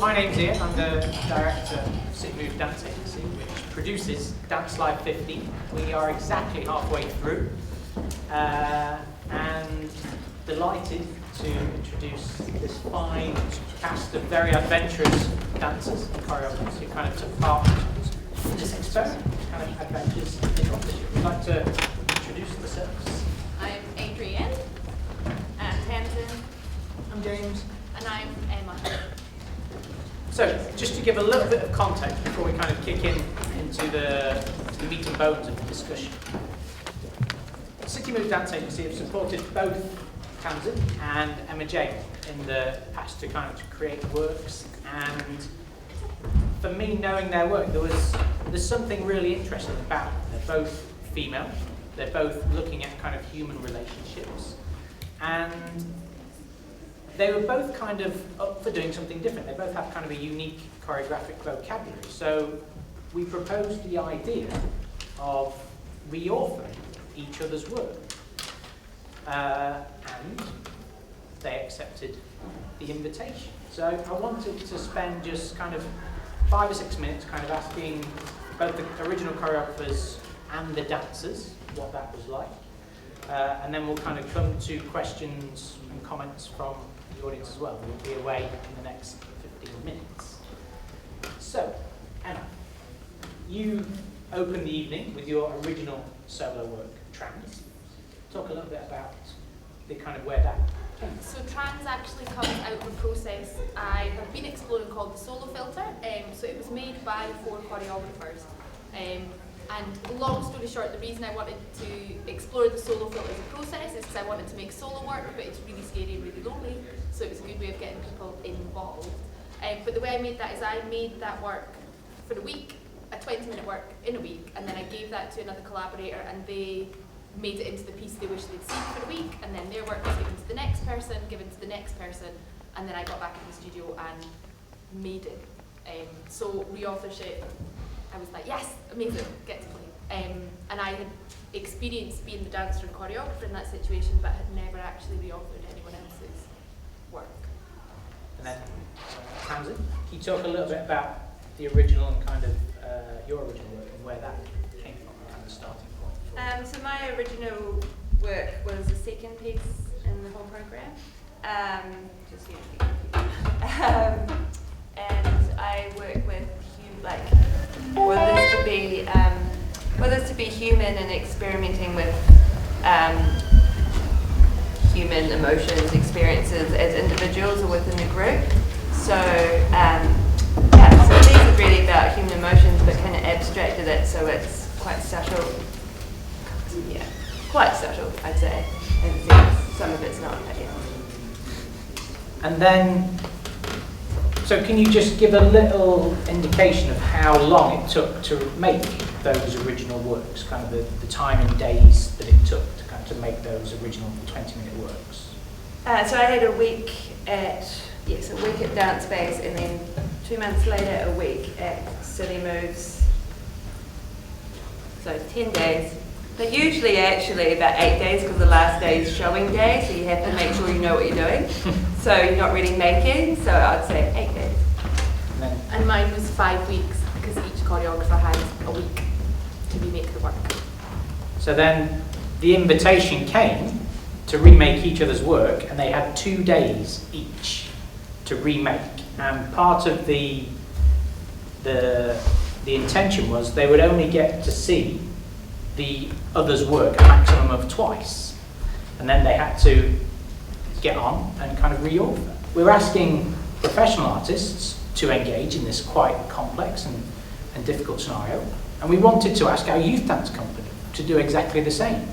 My name's Ian. I'm the director of Shmu Youth Dance Agency, which produces DanceLive 15. We are exactly halfway through, and delighted to introduce this fine cast of very adventurous dancers and choreographers who kind of took part in this experiment, kind of adventures in authorship. We'd like to introduce yourselves. I'm Adrienne. I'm Tamsin. I'm James. And I'm Emma. So, just to give a little bit of context before we kind of kick into the meat and bones of the discussion. Shmu Youth Dance Agency have supported both Tamsin and Emma Jane in the past to kind of create works, and for me, knowing their work, there's something really interesting about them. They're both female, they're both looking at kind of human relationships, and they were both kind of up for doing something different. They both have kind of a unique choreographic vocabulary. So we proposed the idea of reauthoring each other's work. And they accepted the invitation. So I wanted to spend just kind of 5 or 6 minutes kind of asking both the original choreographers and the dancers what that was like. And then we'll kind of come to questions and comments from the audience as well. We'll be away in the next 15 minutes. So, Emma, you opened the evening with your original solo work, Trans. Talk a little bit about the kind of where that came from. So Trans actually comes out of a process I have been exploring called the solo filter. So it was made by 4 choreographers. And long story short, the reason I wanted to explore the solo filter as a process is because I wanted to make solo work, but it's really scary and really lonely, so it was a good way of getting people involved. But the way I made that is I made that work for a week, a 20-minute work in a week, and then I gave that to another collaborator, and they made it into the piece they wish they'd seen for a week, and then their work was given to the next person, given to the next person, and then I got back in the studio and made it. So reauthorship, I was like, yes, amazing, get to play. And I had experienced being the dancer and choreographer in that situation, but had never actually reauthored anyone else's work. And then, Tamsin, can you talk a little bit about the original and kind of your original work and where that came from, kind of starting point? So my original work was the second piece in the whole programme. Just so you know. And I work with whether to be human and experimenting with human emotions, experiences as individuals or within a group. So so these are really about human emotions, but kind of abstracted it so it's quite subtle. Yeah, quite subtle, I'd say. And some of it's not, but yeah. And then, so can you just give a little indication of how long it took to make those original works, kind of the time and days that it took to kind of make those original 20-minute works? So I had a week at Dance Space, and then 2 months later a week at City Moves. So 10 days. But usually actually about 8 days, because the last day is showing day, so you have to make sure you know what you're doing. So you're not really making, so I'd say 8 days. And mine was 5 weeks, because each choreographer has a week to remake the work. So then the invitation came to remake each other's work, and they had 2 days each to remake. And part of the intention was they would only get to see the other's work a maximum of twice, and then they had to get on and kind of reauthor. We're asking professional artists to engage in this quite complex and difficult scenario, and we wanted to ask our youth dance company to do exactly the same.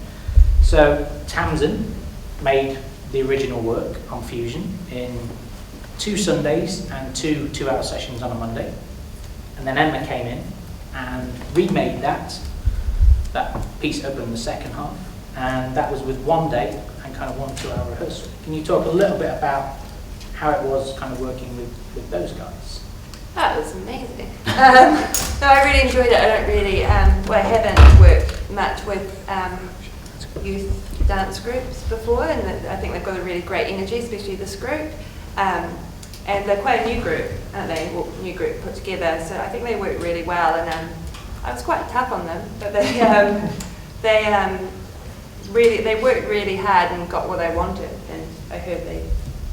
So Tamsin made the original work on Fusion in 2 Sundays and 2 2-hour sessions on a Monday, and then Emma came in and remade that piece over in the second half, and that was with 1 day and kind of 1 2-hour rehearsal. Can you talk a little bit about how it was kind of working with those guys? That was amazing. No, I really enjoyed it. I don't really, I haven't worked much with youth dance groups before, and I think they've got a really great energy, especially this group. And they're quite a new group, aren't they? Well, new group put together. So I think they work really well. And I was quite tough on them, but they worked really hard and got what they wanted. And I heard they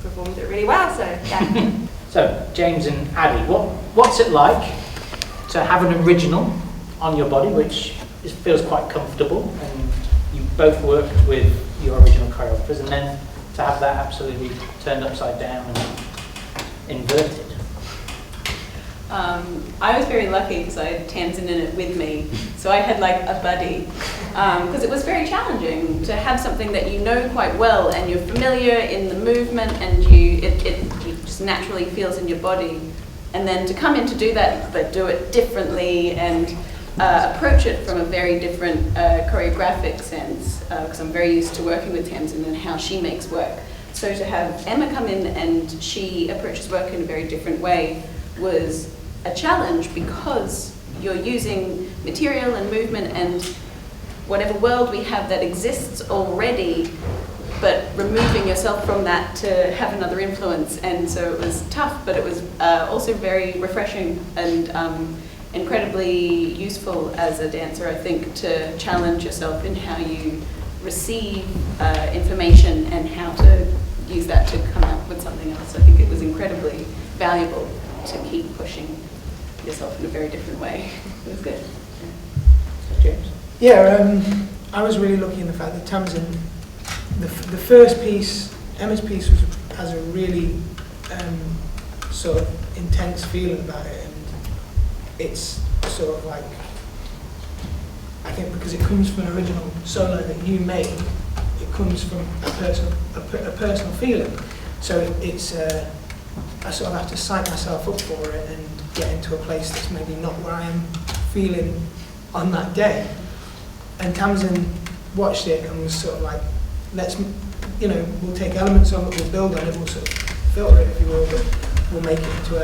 performed it really well. So yeah. So James and Addy, what's it like to have an original on your body, which feels quite comfortable, and you both work with your original choreographers, and then to have that absolutely turned upside down and inverted? I was very lucky because I had Tamsin in it with me, so I had like a buddy, because it was very challenging to have something that you know quite well and you're familiar in the movement and it just naturally feels in your body, and then to come in to do that but do it differently and approach it from a very different choreographic sense, because I'm very used to working with Tamsin and how she makes work. So to have Emma come in and she approaches work in a very different way was a challenge, because you're using material and movement and whatever world we have that exists already, but removing yourself from that to have another influence. And so it was tough, but it was also very refreshing and incredibly useful as a dancer, I think, to challenge yourself in how you receive information and how to use that to come up with something else. I think it was incredibly valuable to keep pushing yourself in a very different way. It was good. James? Yeah, I was really lucky in the fact that Tamsin, the first piece, Emma's piece, has a really sort of intense feeling about it, and it's sort of like, I think because it comes from an original solo that you made, it comes from a personal feeling. So it's I sort of have to psych myself up for it and get into a place that's maybe not where I am feeling on that day. And Tamsin watched it and was sort of like, we'll take elements of it, we'll build on it, we'll sort of filter it, if you will, but we'll make it into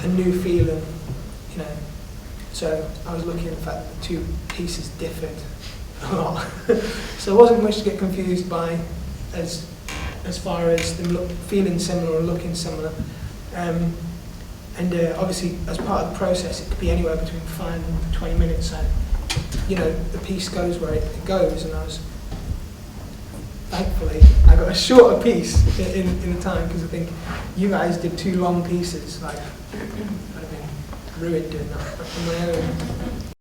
a new feeling, So I was looking at the fact that the two pieces differed a lot. So it wasn't much to get confused by as far as them feeling similar or looking similar. And obviously, as part of the process, it could be anywhere between 5 and 20 minutes. So, the piece goes where it goes, and thankfully, I got a shorter piece in the time, because I think you guys did 2 long pieces. Like, I'd have been ruined doing that on my own.